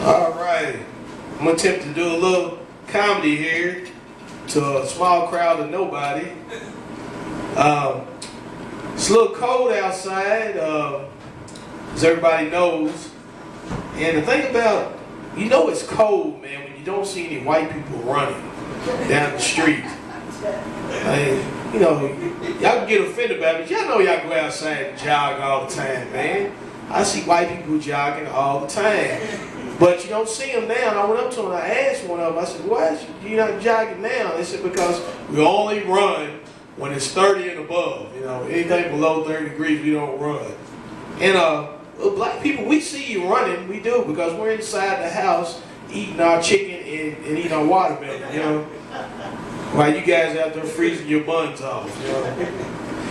All right. I'm going to attempt to do a little comedy here to a small crowd of nobody. It's a little cold outside, as everybody knows. And the thing about, it's cold, man, when you don't see any white people running down the street. Y'all can get offended about it, but y'all know y'all go outside and jog all the time, man. I see white people jogging all the time. But you don't see them now. And I went up to them and I asked one of them, I said, why is you not jogging now? They said, because we only run when it's 30 and above. Anything below 30 degrees, we don't run. And black people, we see you running, we do, because we're inside the house eating our chicken and eating our watermelon, while you guys out there freezing your buns off,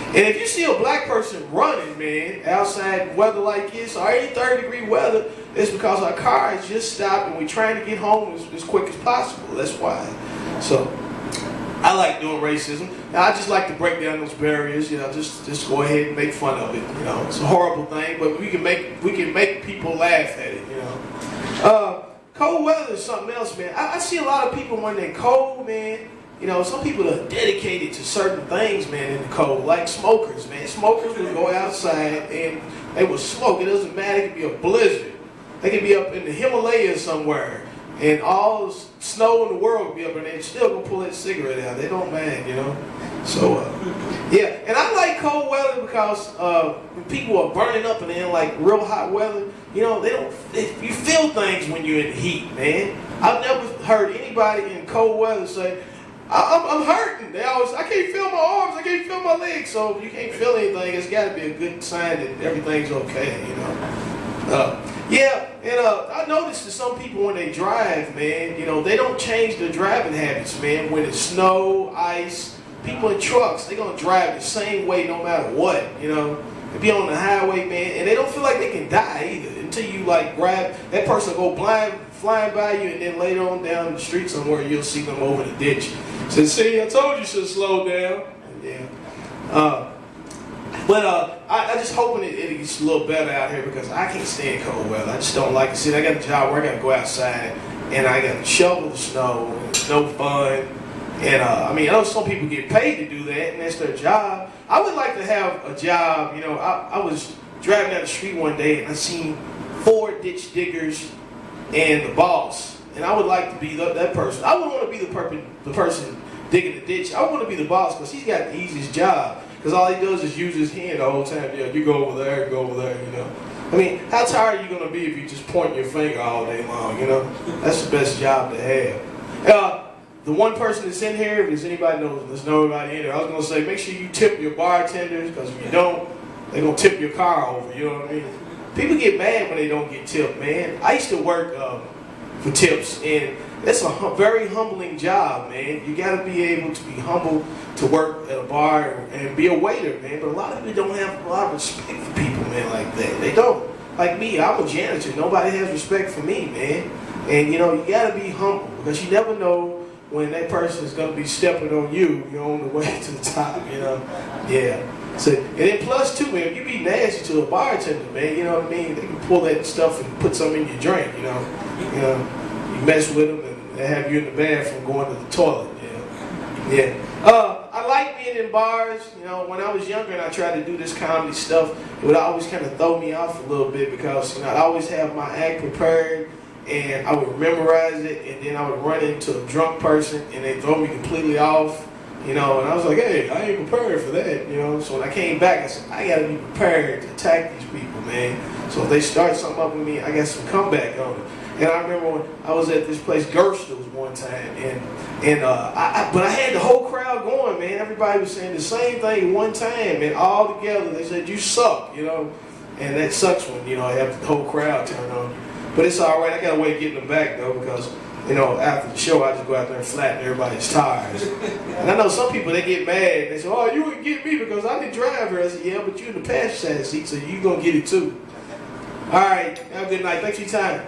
And if you see a black person running, man, outside weather like this, or any 30-degree weather, it's because our car has just stopped and we're trying to get home as quick as possible. That's why. So, I like doing racism. Now, I just like to break down those barriers, just go ahead and make fun of it. It's a horrible thing, but we can make people laugh at it, Cold weather is something else, man. I see a lot of people when they're cold, man. Some people are dedicated to certain things, man, in the cold, like smokers, man. Smokers will go outside and they will smoke. It doesn't matter. It could be a blizzard. They could be up in the Himalayas somewhere, and all the snow in the world will be up, and they're still going to pull that cigarette out. They don't mind, So, yeah. And I like cold weather because when people are burning up and they're in, like, real hot weather, you feel things when you're in the heat, man. I've never heard anybody in cold weather say, I'm hurting. I can't feel my arms. I can't feel my legs. So if you can't feel anything, it's got to be a good sign that everything's okay, I noticed that some people when they drive, man, they don't change their driving habits, man. When it's snow, ice, people in trucks, they're going to drive the same way no matter what, They be on the highway, man, and they don't feel like they can die either until you, grab that person, go flying by you, and then later on down the street somewhere, you'll see them over the ditch. Say, see, I told you should slow down. Yeah. I just hoping it gets a little better out here because I can't stand cold weather. I just don't like it. See, I got a job where I got to go outside and I got to shovel the snow, and it's no fun. And I know some people get paid to do that, and that's their job. I would like to have a job. I was driving down the street one day and I seen 4 ditch diggers and the boss. And I would like to be that person. I wouldn't want to be the person digging the ditch. I want to be the boss because he's got the easiest job. Because all he does is use his hand the whole time. You go over there, how tired are you going to be if you just point your finger all day long, That's the best job to have. The one person that's in here, if there's anybody knows, there's nobody in there, I was going to say, make sure you tip your bartenders, because if you don't, they're going to tip your car over, you know what I mean? People get mad when they don't get tipped, man. I used to work for tips, and it's a very humbling job, man. You got to be able to be humble to work at a bar and be a waiter, man. But a lot of people don't have a lot of respect for people, man, like that. They don't. Like me, I'm a janitor. Nobody has respect for me, man. And, you got to be humble because you never know when that person is going to be stepping on you, you're on the way to the top, Yeah. So, and then plus, too, man, if you be nasty to a bartender, man, you know what I mean? They can pull that stuff and put something in your drink, You mess with them and they have you in the bathroom going to the toilet, Yeah. I like being in bars. When I was younger and I tried to do this comedy stuff, it would always kind of throw me off a little bit because, I'd always have my act prepared and I would memorize it and then I would run into a drunk person and they'd throw me completely off. And I was like, hey, I ain't prepared for that, So when I came back, I said, I got to be prepared to attack these people, man. So if they start something up with me, I got some comeback on it. And I remember when I was at this place, Gerstle's, one time, but I had the whole crowd going, man. Everybody was saying the same thing one time, and all together they said, you suck, And that sucks when, I have the whole crowd turn on you. But it's all right. I got a way of getting them back, though, because after the show, I just go out there and flatten everybody's tires. And I know some people, they get mad. They say, oh, you wouldn't get me because I didn't drive here. I said, yeah, but you're in the passenger seat, so you're going to get it too. All right. Have a good night. Thanks for your time.